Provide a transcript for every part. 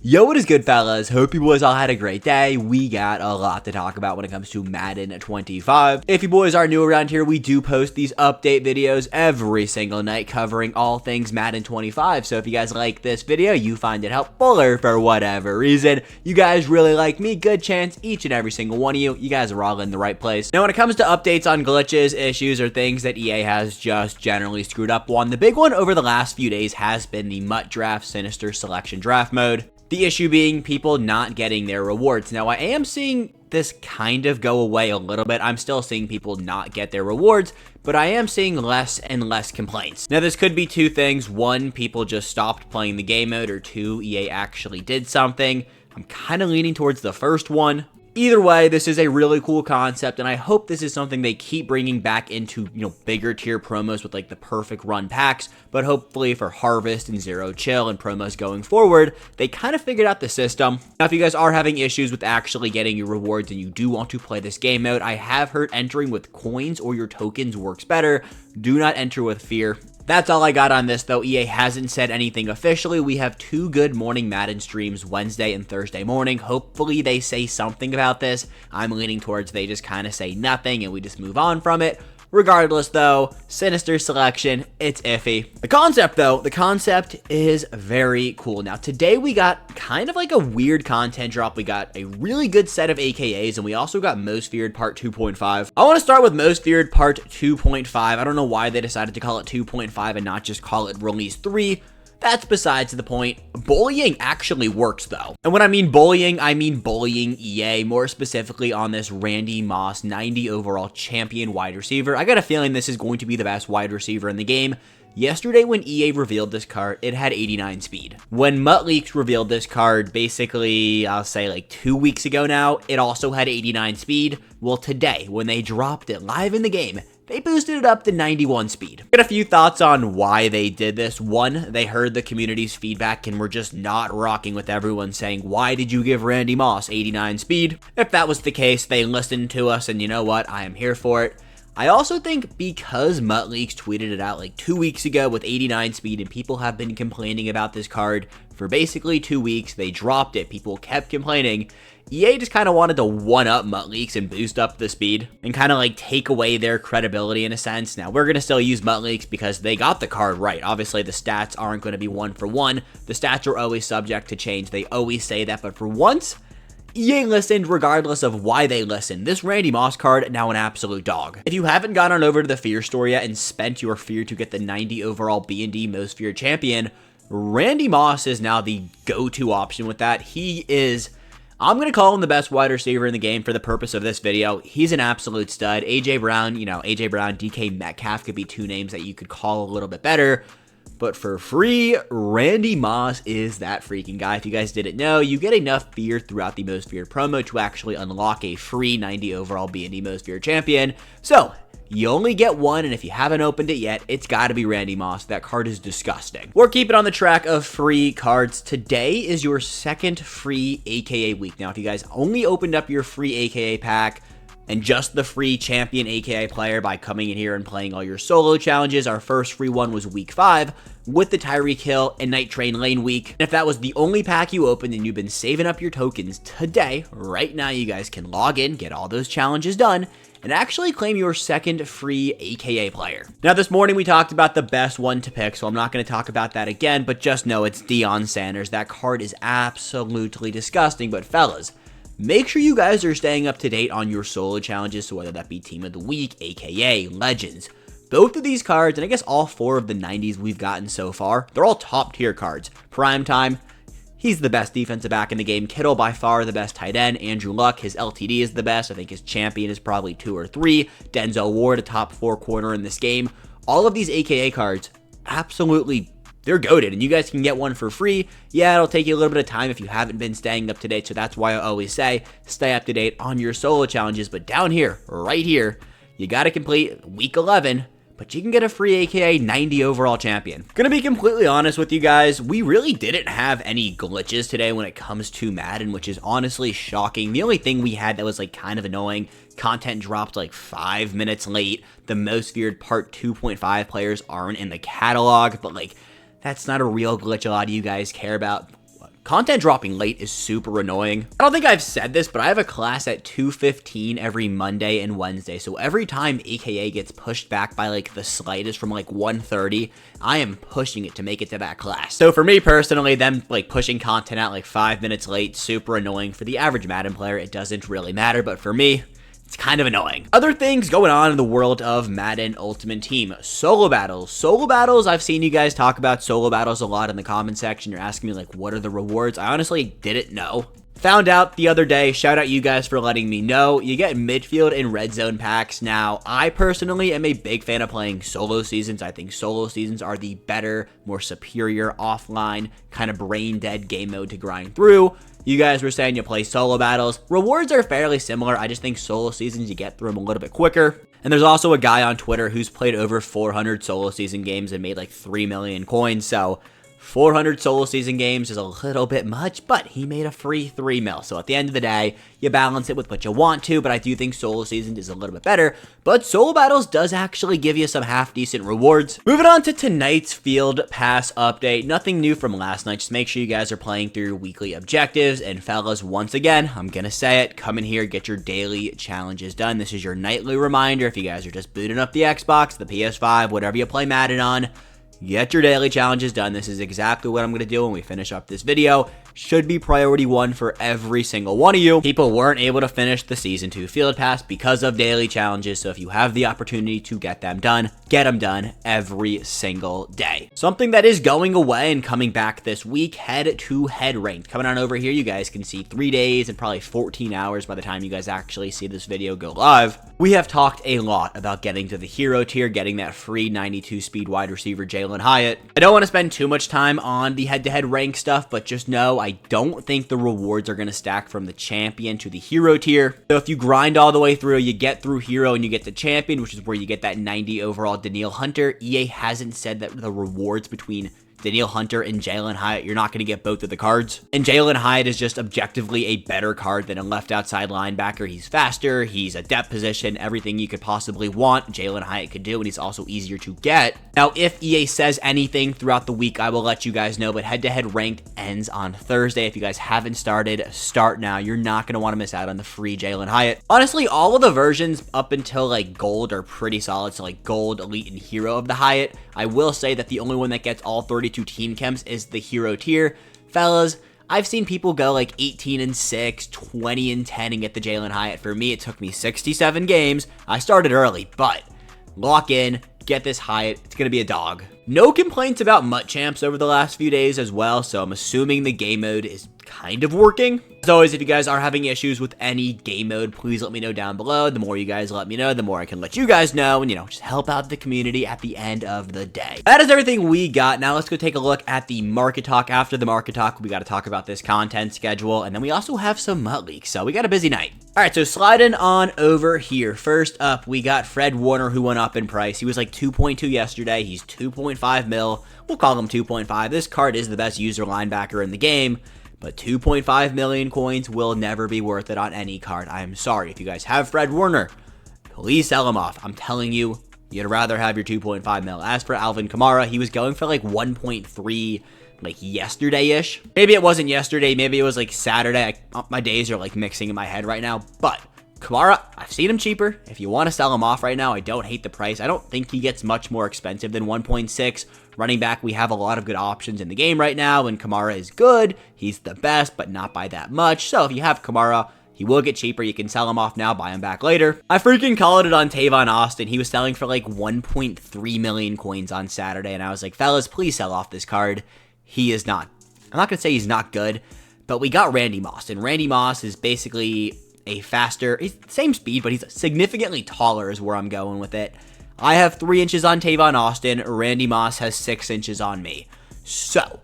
Yo, what is good, fellas? Hope you boys all had a great day. We got a lot to talk about when it comes to Madden 25. If you boys are new around here, we do post these update videos every single night covering all things Madden 25. So if you guys like this video, you find it helpful, or for whatever reason, you guys really like me, good chance each and every single one of you guys are all in the right place. Now, when it comes to updates on glitches, issues, or things that EA has just generally screwed up on, the big one over the last few days has been the MUT Draft Sinister Selection Draft Mode. The issue being people not getting their rewards. Now, I am seeing this kind of go away a little bit. I'm still seeing people not get their rewards, but I am seeing less and less complaints. Now, this could be two things. One, people just stopped playing the game mode, or two, EA actually did something. I'm kind of leaning towards the first one. Either way, this is a really cool concept, and I hope this is something they keep bringing back into, bigger tier promos with, like, the perfect run packs, but hopefully for Harvest and Zero Chill and promos going forward, they kind of figured out the system. Now, if you guys are having issues with actually getting your rewards and you do want to play this game mode, I have heard entering with coins or your tokens works better. Do not enter with fear. That's all I got on this, though. EA hasn't said anything officially. We have two good morning Madden streams, Wednesday and Thursday morning. Hopefully they say something about this. I'm leaning towards they just kind of say nothing and we just move on from it. Regardless, though, Sinister Selection, it's iffy. The concept is very cool. Now, today we got kind of like a weird content drop. We got a really good set of AKAs, and we also got Most Feared Part 2.5. I want to start with Most Feared Part 2.5. I don't know why they decided to call it 2.5 and not just call it Release 3. That's besides the point. Bullying actually works, though. And when I mean bullying EA, more specifically on this Randy Moss 90 overall champion wide receiver. I got a feeling this is going to be the best wide receiver in the game. Yesterday, when EA revealed this card, it had 89 speed. When MUT Leaks revealed this card, basically, I'll say like 2 weeks ago now, it also had 89 speed. Well, today, when they dropped it live in the game, they boosted it up to 91 speed. Got a few thoughts on why they did this. One, they heard the community's feedback and were just not rocking with everyone saying, why did you give Randy Moss 89 speed? If that was the case, they listened to us, and you know what? I am here for it. I also think because MUT Leaks tweeted it out like 2 weeks ago with 89 speed, and people have been complaining about this card for basically 2 weeks, they dropped it, people kept complaining. EA just kind of wanted to one-up MUT Leaks and boost up the speed and kind of like take away their credibility in a sense. Now, we're going to still use MUT Leaks because they got the card right. Obviously, the stats aren't going to be one for one. The stats are always subject to change. They always say that, but for once, EA listened regardless of why they listened. This Randy Moss card, now an absolute dog. If you haven't gone on over to the Fear store yet and spent your fear to get the 90 overall B&D Most Feared Champion, Randy Moss is now the go-to option with that. He is, I'm going to call him the best wide receiver in the game for the purpose of this video. He's an absolute stud. AJ Brown, DK Metcalf could be two names that you could call a little bit better. But for free, Randy Moss is that freaking guy. If you guys didn't know, you get enough fear throughout the Most Feared promo to actually unlock a free 90 overall B&D Most Feared champion. So, you only get one, and if you haven't opened it yet, it's got to be Randy Moss. That card is disgusting. We're keeping on the track of free cards. Today is your second free AKA week. Now, if you guys only opened up your free AKA pack and just the free champion AKA player by coming in here and playing all your solo challenges, our first free one was week 5 with the Tyreek Hill and Night Train Lane week. And if that was the only pack you opened and you've been saving up your tokens, today, right now, you guys can log in, get all those challenges done, and actually claim your second free AKA player. Now, this morning we talked about the best one to pick, so I'm not going to talk about that again, but just know it's Deion Sanders. That card is absolutely disgusting, but fellas, make sure you guys are staying up to date on your solo challenges, so whether that be Team of the Week, AKA, Legends. Both of these cards, and I guess all 4 of the 90s we've gotten so far, they're all top tier cards. Primetime, he's the best defensive back in the game. Kittle, by far the best tight end. Andrew Luck, his LTD is the best. I think his champion is probably 2 or 3. Denzel Ward, a top 4 corner in this game. All of these AKA cards, absolutely, they're goated, and you guys can get one for free. Yeah, it'll take you a little bit of time if you haven't been staying up to date, so that's why I always say stay up to date on your solo challenges. But down here, right here, you got to complete week 11, but you can get a free AKA 90 overall champion. Gonna be completely honest with you guys, we really didn't have any glitches today when it comes to Madden, which is honestly shocking. The only thing we had that was like kind of annoying, content dropped like 5 minutes late. The Most Feared Part 2.5 players aren't in the catalog, but like, that's not a real glitch a lot of you guys care about. Content dropping late is super annoying. I don't think I've said this, but I have a class at 2:15 every Monday and Wednesday. So every time AKA gets pushed back by like the slightest from like 1:30, I am pushing it to make it to that class. So for me personally, them like pushing content out like 5 minutes late, super annoying. For the average Madden player, it doesn't really matter, but for me, it's kind of annoying. Other things going on in the world of Madden Ultimate Team. Solo battles. Solo battles, I've seen you guys talk about solo battles a lot in the comment section. You're asking me like, what are the rewards? I honestly didn't know. Found out the other day. Shout out you guys for letting me know. You get midfield and red zone packs. Now, I personally am a big fan of playing solo seasons. I think solo seasons are the better, more superior offline, kind of brain dead game mode to grind through. You guys were saying you play solo battles. Rewards are fairly similar. I just think solo seasons, you get through them a little bit quicker. And there's also a guy on Twitter who's played over 400 solo season games and made like 3 million coins. So 400 solo season games is a little bit much, but he made a free 3 mil. So at the end of the day, you balance it with what you want to, but I do think solo season is a little bit better. But solo battles does actually give you some half decent rewards. Moving on to tonight's field pass update. Nothing new from last night. Just make sure you guys are playing through your weekly objectives. And fellas, once again, I'm gonna say it, come in here, get your daily challenges done. This is your nightly reminder. If you guys are just booting up the Xbox, the PS5, whatever you play Madden on, get your daily challenges done. This is exactly what I'm going to do when we finish up this video. Should be priority 1 for every single one of you. People weren't able to finish the Season 2 Field Pass because of daily challenges, so if you have the opportunity to get them done every single day. Something that is going away and coming back this week, head-to-head ranked. Coming on over here, you guys can see 3 days and probably 14 hours by the time you guys actually see this video go live. We have talked a lot about getting to the hero tier, getting that free 92 speed wide receiver Jalen Hyatt. I don't want to spend too much time on the head-to-head rank stuff, but just know I don't think the rewards are going to stack from the champion to the hero tier. So if you grind all the way through, you get through hero and you get the champion, which is where you get that 90 overall Danielle Hunter. EA hasn't said that the rewards between Danielle Hunter and Jalen Hyatt, you're not going to get both of the cards. And Jalen Hyatt is just objectively a better card than a left outside linebacker. He's faster, he's a depth position, everything you could possibly want, Jalen Hyatt could do, and he's also easier to get. Now, if EA says anything throughout the week, I will let you guys know, but head-to-head ranked ends on Thursday. If you guys haven't started, start now. You're not going to want to miss out on the free Jalen Hyatt. Honestly, all of the versions up until like gold are pretty solid, so like gold, elite, and hero of the Hyatt. I will say that the only one that gets all 32 team chems is the hero tier. Fellas, I've seen people go like 18-6, 20-10 and get the Jalen Hyatt. For me, it took me 67 games. I started early, but lock in, get this Hyatt. It's going to be a dog. No complaints about MUT champs over the last few days as well, so I'm assuming the game mode is kind of working. As always, if you guys are having issues with any game mode, please let me know down below. The more you guys let me know, the more I can let you guys know and, just help out the community at the end of the day. That is everything we got. Now let's go take a look at the market talk. After the market talk, we got to talk about this content schedule, and then we also have some MUT leaks, so we got a busy night. All right, so sliding on over here. First up, we got Fred Warner, who went up in price. He was like 2.2 yesterday. He's 2.5 mil. We'll call him 2.5. This card is the best user linebacker in the game, but 2.5 million coins will never be worth it on any card. I am sorry. If you guys have Fred Warner, please sell him off. I'm telling you, you'd rather have your 2.5 mil. As for Alvin Kamara, he was going for like 1.3 like yesterday-ish. Maybe it wasn't yesterday. Maybe it was like Saturday. My days are like mixing in my head right now. But Kamara, I've seen him cheaper. If you want to sell him off right now, I don't hate the price. I don't think he gets much more expensive than 1.6. Running back, we have a lot of good options in the game right now, and Kamara is good. He's the best, but not by that much. So if you have Kamara, he will get cheaper. You can sell him off now, buy him back later. I freaking called it on Tavon Austin. He was selling for like 1.3 million coins on Saturday, and I was like, fellas, please sell off this card. He is not. I'm not going to say he's not good, but we got Randy Moss, and Randy Moss is basically a faster, he's same speed, but he's significantly taller is where I'm going with it. I have 3 inches on Tavon Austin. Randy Moss has 6 inches on me. So,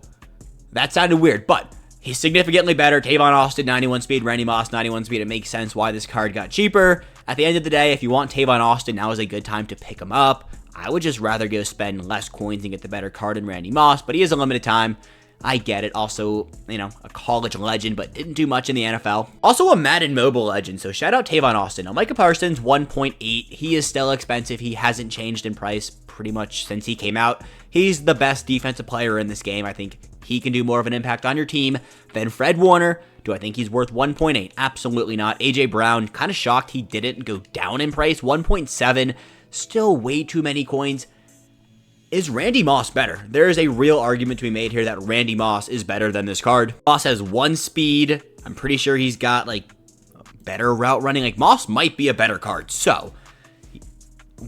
that sounded weird, but he's significantly better. Tavon Austin, 91 speed. Randy Moss, 91 speed. It makes sense why this card got cheaper. At the end of the day, if you want Tavon Austin, now is a good time to pick him up. I would just rather go spend less coins and get the better card than Randy Moss, but he is a limited time. I get it. Also, a college legend, but didn't do much in the NFL. Also a Madden mobile legend, so shout out Tavon Austin. Now, Micah Parsons, 1.8. He is still expensive. He hasn't changed in price pretty much since he came out. He's the best defensive player in this game. I think he can do more of an impact on your team than Fred Warner. Do I think he's worth 1.8? Absolutely not. AJ Brown, kind of shocked he didn't go down in price. 1.7, still way too many coins. Is Randy Moss better? There is a real argument to be made here that Randy Moss is better than this card. Moss has 1 speed. I'm pretty sure he's got like better route running. Like Moss might be a better card. So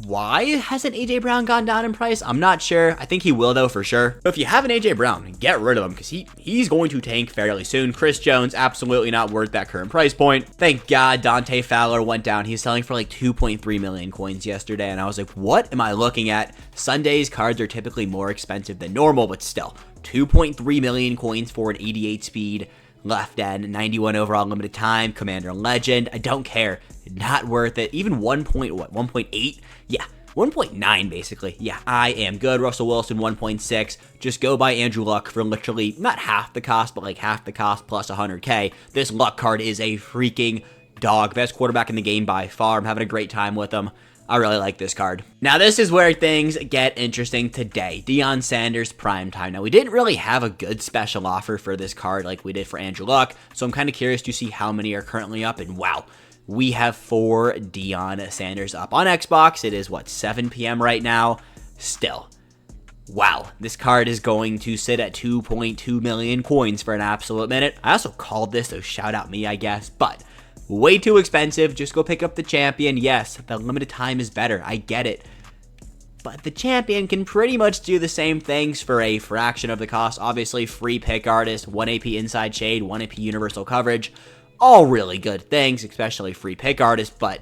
why hasn't AJ Brown gone down in price? I'm not sure. I think he will though for sure. But if you have an AJ Brown, get rid of him because he's going to tank fairly soon. Chris Jones, absolutely not worth that current price point. Thank God Dante Fowler went down. He's selling for like 2.3 million coins yesterday. And I was like, what am I looking at? Sunday's cards are typically more expensive than normal, but still 2.3 million coins for an 88 speed left end, 91 overall limited time, Commander Legend. I don't care. Not worth it. Even 1.8? Yeah, 1.9 basically. Yeah, I am good. Russell Wilson, 1.6. Just go buy Andrew Luck for literally not half the cost, but like half the cost plus 100K. This Luck card is a freaking dog. Best quarterback in the game by far. I'm having a great time with him. I really like this card. Now, this is where things get interesting today. Deion Sanders prime time. Now, we didn't really have a good special offer for this card like we did for Andrew Luck, so I'm kind of curious to see how many are currently up, and wow, we have 4 Deion Sanders up on Xbox. It is, what, 7 p.m. right now? Still, wow, this card is going to sit at 2.2 million coins for an absolute minute. I also called this, so shout out me, I guess, but way too expensive. Just go pick up the champion. Yes, the limited time is better. I get it. But the champion can pretty much do the same things for a fraction of the cost. Obviously, free pick artist, 1 AP inside shade, 1 AP universal coverage. All really good things, especially free pick artist, but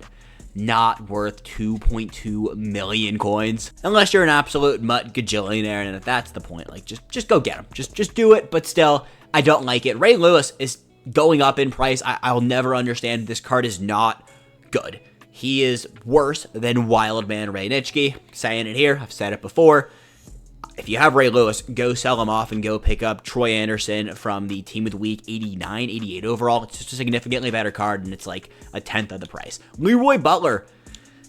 not worth 2.2 million coins. Unless you're an absolute mutt gajillionaire, and if that's the point, like, just go get him. Just do it, but still, I don't like it. Ray Lewis is going up in price. I'll never understand. This card is not good. He is worse than Wildman Ray Nitschke. Saying it here. I've said it before. If you have Ray Lewis, go sell him off and go pick up Troy Anderson from the Team of the Week 89, 88 overall. It's just a significantly better card, and it's like a tenth of the price. Leroy Butler.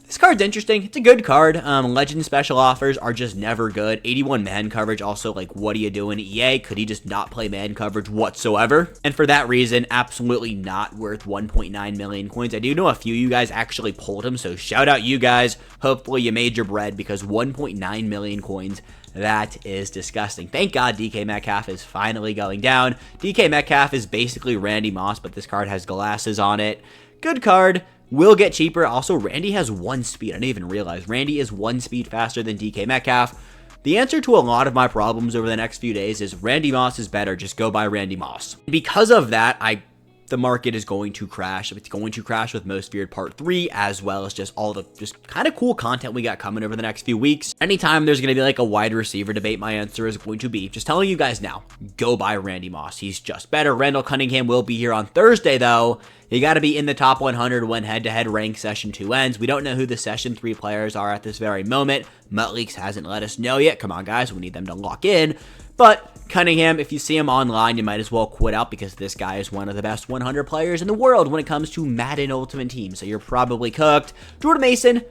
This card's interesting. It's a good card. Legend special offers are just never good. 81 man coverage. Also, like, what are you doing, EA? Could he just not play man coverage whatsoever? And for that reason, absolutely not worth 1.9 million coins. I do know a few of you guys actually pulled him, so shout out you guys. Hopefully you made your bread because 1.9 million coins, that is disgusting. Thank God DK Metcalf is finally going down. DK Metcalf is basically Randy Moss, but this card has glasses on it. Good card. Will get cheaper. Also, Randy has 1 speed. I didn't even realize. Randy is 1 speed faster than DK Metcalf. The answer to a lot of my problems over the next few days is Randy Moss is better. Just go buy Randy Moss. Because of that, the market is going to crash. It's going to crash with Most Feared Part 3, as well as just all the kind of cool content we got coming over the next few weeks. Anytime there's going to be like a wide receiver debate, my answer is going to be, just telling you guys now, go buy Randy Moss. He's just better. Randall Cunningham will be here on Thursday, though. You got to be in the top 100 when head-to-head rank Session 2 ends. We don't know who the Session 3 players are at this very moment. MutLeaks hasn't let us know yet. Come on, guys. We need them to lock in. But Cunningham, if you see him online, you might as well quit out because this guy is one of the best 100 players in the world when it comes to Madden Ultimate Team. So you're probably cooked. Jordan Mason,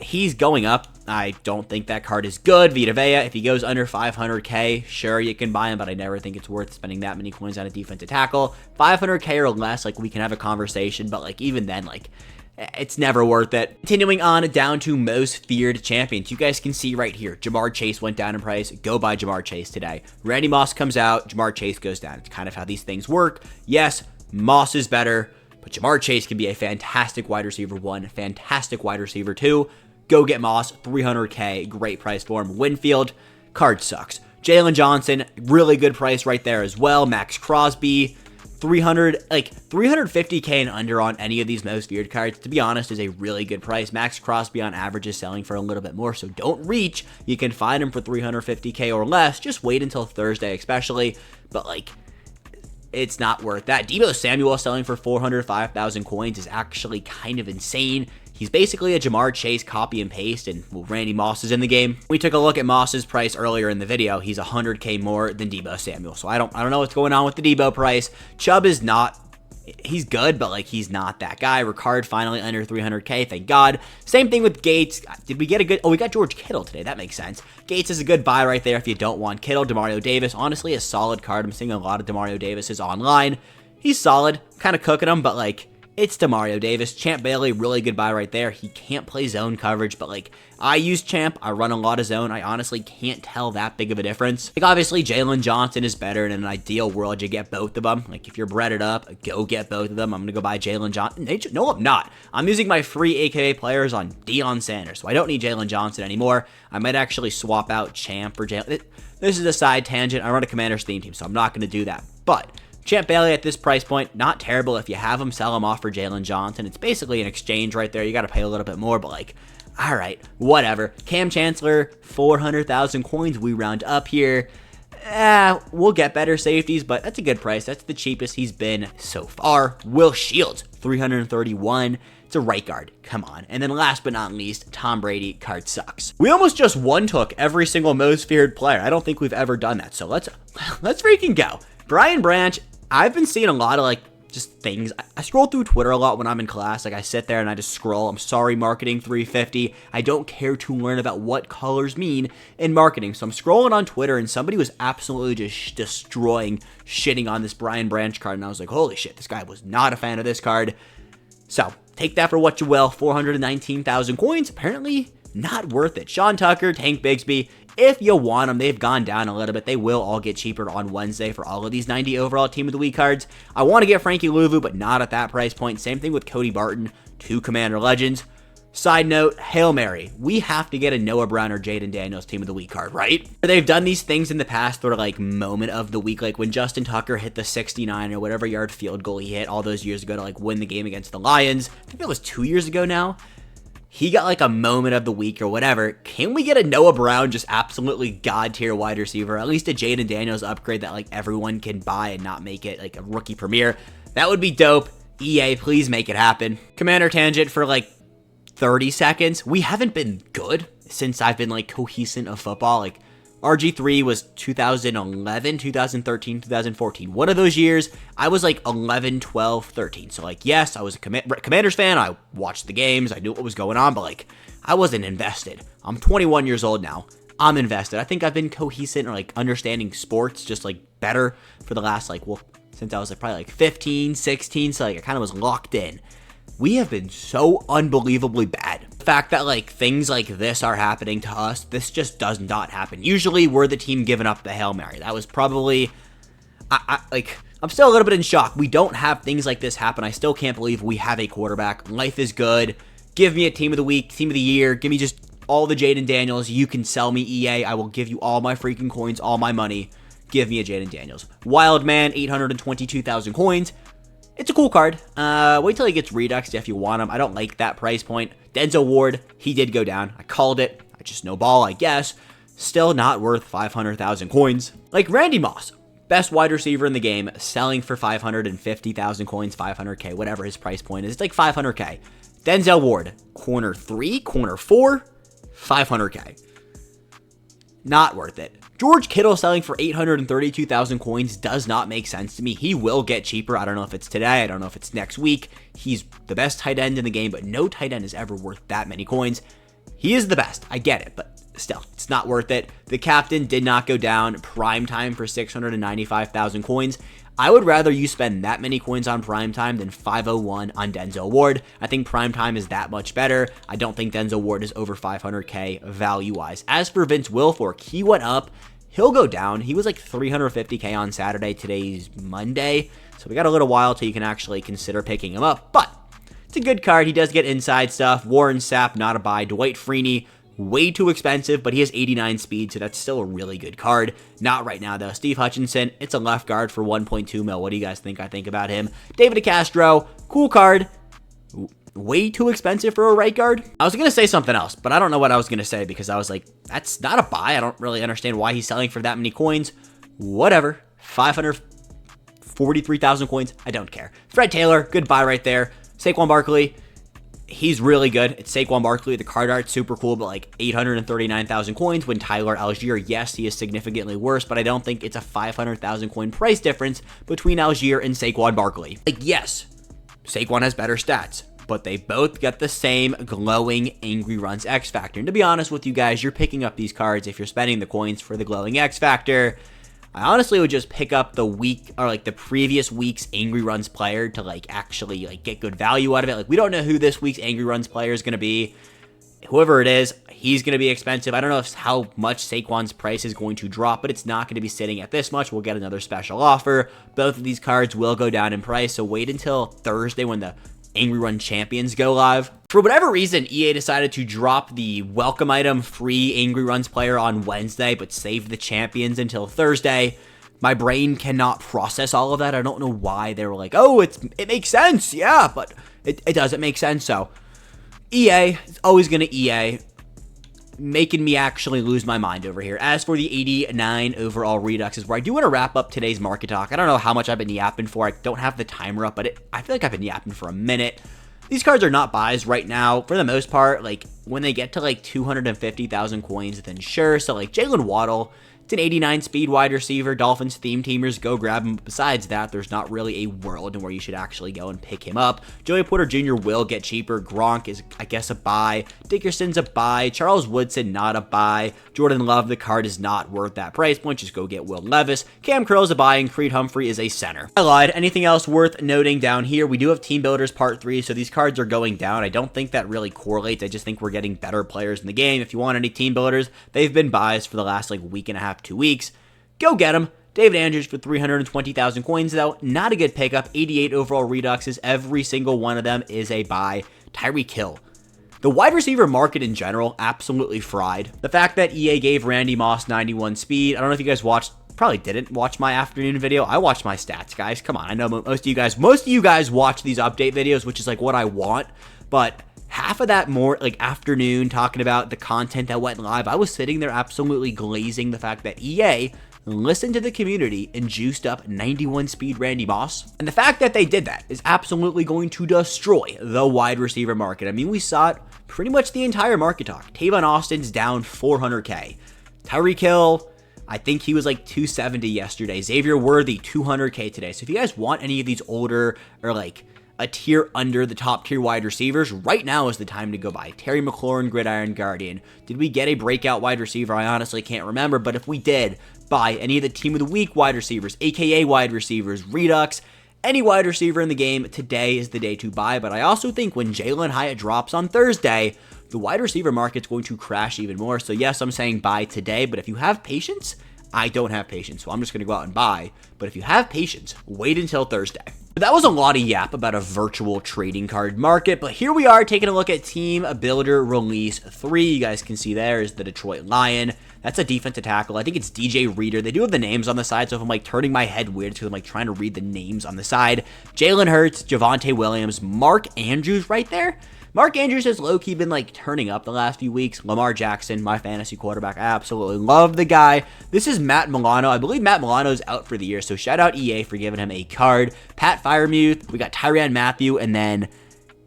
he's going up. I don't think that card is good. Vita Vea, if he goes under 500K, sure, you can buy him, but I never think it's worth spending that many coins on a defensive tackle. 500K or less, like, we can have a conversation, but, like, even then, like, it's never worth it. Continuing on down to Most Feared Champions. You guys can see right here, Jamar Chase went down in price. Go buy Jamar Chase today. Randy Moss comes out, Jamar Chase goes down. It's kind of how these things work. Yes, Moss is better, but Jamar Chase can be a fantastic wide receiver 1, fantastic wide receiver 2. Go get Moss, 300K, great price for him. Winfield, card sucks. Jalen Johnson, really good price right there as well. Max Crosby, 350K and under on any of these Most Feared cards, to be honest, is a really good price. Max Crosby on average is selling for a little bit more, so don't reach. You can find him for 350K or less. Just wait until Thursday especially, but like, it's not worth that. Deebo Samuel selling for 405,000 coins is actually kind of insane. He's basically a Jamar Chase copy and paste, and well, Randy Moss is in the game. We took a look at Moss's price earlier in the video. He's 100K more than Deebo Samuel, so I don't know what's going on with the Deebo price. Chubb is not he's good, but like he's not that guy. Ricard finally under 300k, thank God. Same thing with Gates. Did we get a good? Oh, we got George Kittle today. That makes sense. Gates is a good buy right there if you don't want Kittle. Demario Davis, honestly, a solid card. I'm seeing a lot of Demario Davises online. He's solid, kind of cooking him, but like it's Demario Davis. Champ Bailey, really good buy right there. He can't play zone coverage, but like I use Champ. I run a lot of zone. I honestly can't tell that big of a difference. Like obviously Jalen Johnson is better. In an ideal world, you get both of them. Like if you're breaded up, go get both of them. I'm going to go buy Jalen Johnson. No, I'm not. I'm using my free AKA players on Deion Sanders, so I don't need Jalen Johnson anymore. I might actually swap out Champ or Jalen. This is a side tangent. I run a Commander's theme team, so I'm not going to do that. But Champ Bailey at this price point, not terrible. If you have him, sell him off for Jalen Johnson. It's basically an exchange right there. You got to pay a little bit more, but like, all right, whatever. Cam Chancellor, 400,000 coins. We round up here. We'll get better safeties, but that's a good price. That's the cheapest he's been so far. Will Shields, 331. It's a right guard. Come on. And then last but not least, Tom Brady. Card sucks. We almost just one-took every single most feared player. I don't think we've ever done that. So let's freaking go. Brian Branch. I've been seeing a lot of like just things. I scroll through Twitter a lot when I'm in class. Like I sit there and I just scroll. I'm sorry, marketing 350. I don't care to learn about what colors mean in marketing. So I'm scrolling on Twitter and somebody was absolutely just destroying, shitting on this Brian Branch card. And I was like, holy shit, this guy was not a fan of this card. So take that for what you will. 419,000 coins. Apparently not worth it. Sean Tucker, Tank Bigsby. If you want them, they've gone down a little bit. They will all get cheaper on Wednesday for all of these 90 overall Team of the Week cards. I want to get Frankie Louvu, but not at that price point. Same thing with Cody Barton, 2 Commander Legends. Side note, Hail Mary. We have to get a Noah Brown or Jaden Daniels Team of the Week card, right? They've done these things in the past, sort of like moment of the week, like when Justin Tucker hit the 69 or whatever yard field goal he hit all those years ago to like win the game against the Lions. I think that was 2 years ago now. He got like a moment of the week or whatever. Can we get a Noah Brown, just absolutely god tier wide receiver? At least a Jaden Daniels upgrade that like everyone can buy and not make it like a rookie premier. That would be dope. EA, please make it happen. Commander Tangent for like 30 seconds. We haven't been good since I've been like cohesive of football. Like RG3 was 2011, 2013, 2014. One of those years, I was like 11, 12, 13. So like, yes, I was a Commanders fan. I watched the games. I knew what was going on, but like, I wasn't invested. I'm 21 years old now. I'm invested. I think I've been cohesive or like understanding sports just like better for the last like, well, since I was like probably like 15, 16. So like, I kind of was locked in. We have been so unbelievably bad. The fact that like things like this are happening to us, this just does not happen. Usually we're the team giving up the Hail Mary. That was probably, I'm still a little bit in shock. We don't have things like this happen. I still can't believe we have a quarterback. Life is good. Give me a Team of the Week, Team of the Year. Give me just all the Jaden Daniels. You can sell me EA. I will give you all my freaking coins, all my money. Give me a Jaden Daniels. Wild Man, 822,000 coins. It's a cool card. Wait till he gets Redux if you want him. I don't like that price point. Denzel Ward, he did go down. I called it. I just snowball, I guess. Still not worth 500,000 coins. Like Randy Moss, best wide receiver in the game, selling for 550,000 coins, 500k, whatever his price point is. It's like 500k. Denzel Ward, corner 3, corner 4, 500k. Not worth it. George Kittle selling for 832,000 coins does not make sense to me. He will get cheaper. I don't know if it's today. I don't know if it's next week. He's the best tight end in the game, but no tight end is ever worth that many coins. He is the best. I get it, but still, it's not worth it. The captain did not go down. Prime time for 695,000 coins. I would rather you spend that many coins on Primetime than 501 on Denzel Ward. I think Primetime is that much better. I don't think Denzel Ward is over 500k value-wise. As for Vince Wilfork, he went up. He'll go down. He was like 350k on Saturday. Today's Monday. So we got a little while till you can actually consider picking him up. But it's a good card. He does get inside stuff. Warren Sapp, not a buy. Dwight Freeney, way too expensive, but he has 89 speed, so that's still a really good card. Not right now, though. Steve Hutchinson, it's a left guard for 1.2 mil. What do you guys think I think about him? David DeCastro, cool card. Way too expensive for a right guard. I was going to say something else, but I don't know what I was going to say because I was like, that's not a buy. I don't really understand why he's selling for that many coins. Whatever. 543,000 coins. I don't care. Fred Taylor, good buy right there. Saquon Barkley, He's really good. It's Saquon Barkley. The card art's super cool, but like 839,000 coins. When Tyler Algier, yes, he is significantly worse, but I don't think it's a 500,000 coin price difference between Algier and Saquon Barkley. Like, yes, Saquon has better stats, but they both get the same glowing Angry Runs X Factor. And to be honest with you guys, you're picking up these cards if you're spending the coins for the glowing X Factor. I honestly would just pick up the week or like the previous week's Angry Runs player to like actually like get good value out of it. Like, we don't know who this week's Angry Runs player is going to be. Whoever it is, he's going to be expensive. I don't know how much Saquon's price is going to drop, but it's not going to be sitting at this much. We'll get another special offer. Both of these cards will go down in price, so wait until Thursday when the Angry Run Champions go live. For whatever reason, EA decided to drop the welcome item free Angry Runs player on Wednesday, but save the champions until Thursday. My brain cannot process all of that. I don't know why they were like, oh, it makes sense. Yeah, but it doesn't make sense. So EA is always going to EA, making me actually lose my mind over here. As for the 89 overall Reduxes, where I do want to wrap up today's market talk. I don't know how much I've been yapping for. I don't have the timer up, but I feel like I've been yapping for a minute. These cards are not buys right now, for the most part. Like, when they get to like 250,000 coins, then sure. So like Jalen Waddle, it's an 89 speed wide receiver. Dolphins theme teamers, go grab him. Besides that, there's not really a world in where you should actually go and pick him up. Joey Porter Jr. will get cheaper. Gronk is, I guess, a buy. Dickerson's a buy. Charles Woodson, not a buy. Jordan Love, the card is not worth that price point. Just go get Will Levis. Cam Curl's a buy, and Creed Humphrey is a center. I lied. Anything else worth noting down here? We do have Team Builders Part 3, so these cards are going down. I don't think that really correlates. I just think we're getting better players in the game. If you want any Team Builders, they've been buys for the last like week and a half, 2 weeks. Go get them. David Andrews for 320,000 coins, though. Not a good pickup. 88 overall Reduxes. Every single one of them is a buy. Tyreek Hill. The wide receiver market in general, absolutely fried. The fact that EA gave Randy Moss 91 speed. I don't know if you guys watched, probably didn't watch my afternoon video. I watched my stats, guys. Come on. I know most of you guys watch these update videos, which is like what I want. But half of that more like afternoon talking about the content that went live, I was sitting there absolutely glazing the fact that EA listened to the community and juiced up 91 speed Randy Moss. And the fact that they did that is absolutely going to destroy the wide receiver market. I mean, we saw it pretty much the entire market talk. Tavon Austin's down 400K. Tyreek Hill, I think he was like 270 yesterday. Xavier Worthy, 200K today. So if you guys want any of these older or like a tier under the top tier wide receivers, right now is the time to go buy. Terry McLaurin, Gridiron Guardian. Did we get a breakout wide receiver? I honestly can't remember, but if we did, buy any of the team of the week wide receivers, aka wide receivers, Redux, any wide receiver in the game. Today is the day to buy, but I also think when Jalen Hyatt drops on Thursday, the wide receiver market's going to crash even more. So yes, I'm saying buy today, but if you have patience, I don't have patience, so I'm just going to go out and buy. But if you have patience, wait until Thursday. That was a lot of yap about a virtual trading card market, but here we are taking a look at Team Builder Release 3. You guys can see there is the Detroit Lion. That's a defensive tackle. I think it's DJ Reader. They do have the names on the side, so if I'm like turning my head weird, because I'm like trying to read the names on the side. Jalen Hurts, Javonte Williams, Mark Andrews right there. Mark Andrews has low-key been like turning up the last few weeks. Lamar Jackson, my fantasy quarterback. I absolutely love the guy. This is Matt Milano. I believe Matt Milano is out for the year, so shout out EA for giving him a card. Pat Freiermuth. We got Tyrann Mathieu, and then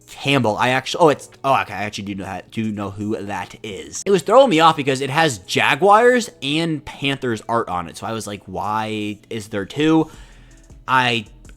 Campbell. I actually do know who that is. It was throwing me off because it has Jaguars and Panthers art on it. So I was like, why is there two?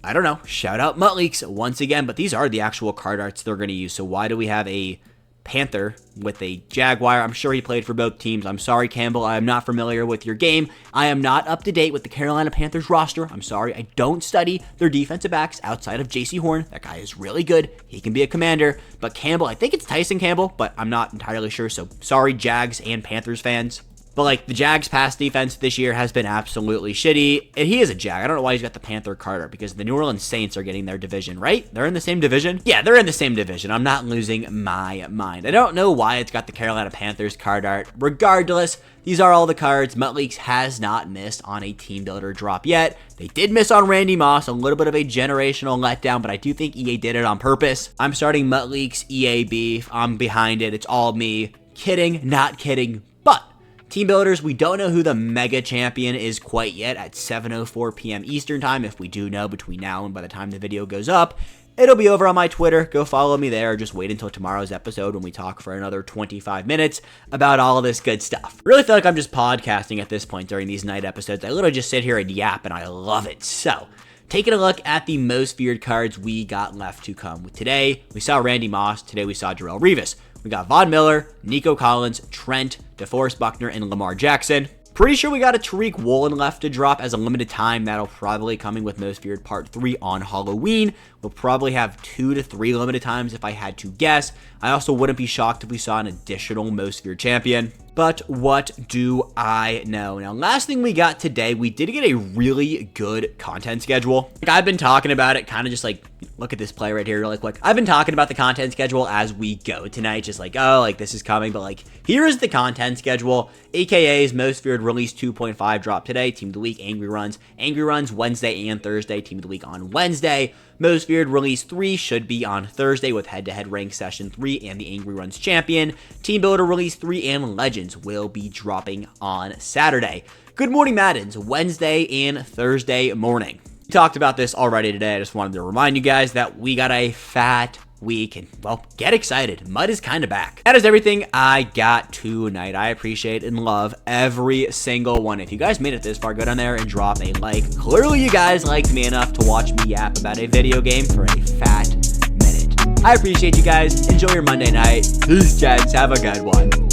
I don't know. Shout out Muttleaks once again, but these are the actual card arts they're going to use. So why do we have a Panther with a Jaguar? I'm sure he played for both teams. I'm sorry, Campbell. I am not familiar with your game. I am not up to date with the Carolina Panthers roster. I'm sorry. I don't study their defensive backs outside of JC Horn. That guy is really good. He can be a commander. But Campbell, I think it's Tyson Campbell, but I'm not entirely sure. So sorry, Jags and Panthers fans. But, like, the Jags' pass defense this year has been absolutely shitty. And he is a Jag. I don't know why he's got the Panther card art, because the New Orleans Saints are getting their division, right? They're in the same division? Yeah, they're in the same division. I'm not losing my mind. I don't know why it's got the Carolina Panthers card art. Regardless, these are all the cards. Muttleaks has not missed on a team builder drop yet. They did miss on Randy Moss, a little bit of a generational letdown, but I do think EA did it on purpose. I'm starting Muttleaks EA beef. I'm behind it. It's all me. Kidding, not kidding, but Team Builders, we don't know who the Mega Champion is quite yet at 7:04 p.m. Eastern Time. If we do know between now and by the time the video goes up, It'll be over on my Twitter. Go follow me there. Just wait until tomorrow's episode when we talk for another 25 minutes about all of this good stuff. Really feel like I'm just podcasting at this point during these night episodes. I literally just sit here and yap, and I love it. So, taking a look at the most feared cards we got left to come. Today, we saw Randy Moss. Today, we saw Darrelle Revis. We got Von Miller, Nico Collins, Trent, DeForest Buckner, and Lamar Jackson. Pretty sure we got a Tariq Woolen left to drop as a limited time. That'll probably coming with Most Feared Part 3 on Halloween. We'll probably have 2 to 3 limited times if I had to guess. I also wouldn't be shocked if we saw an additional Most Feared champion. But what do I know? Now, last thing we got today, we did get a really good content schedule. Like, I've been talking about it, kind of just like, look at this play right here really quick. I've been talking about the content schedule as we go tonight, just like, oh, like this is coming, but like, here is the content schedule. AKA's Most Feared Release 2.5 drop today. Team of the Week, Angry Runs. Angry Runs Wednesday and Thursday. Team of the Week on Wednesday. Most Feared Release 3 should be on Thursday with head-to-head rank session 3 and the Angry Runs champion. Team Builder Release 3 and Legends will be dropping on Saturday. Good Morning Maddens Wednesday and Thursday morning. We talked about this already today. I just wanted to remind you guys that we got a fat week, and well, get excited. Mud is kind of back. That is everything I got tonight. I appreciate and love every single one. If you guys made it this far, go down there and drop a like. Clearly you guys liked me enough to watch me yap about a video game for a fat minute. I appreciate you guys. Enjoy your Monday night. Peace, gents. Have a good one.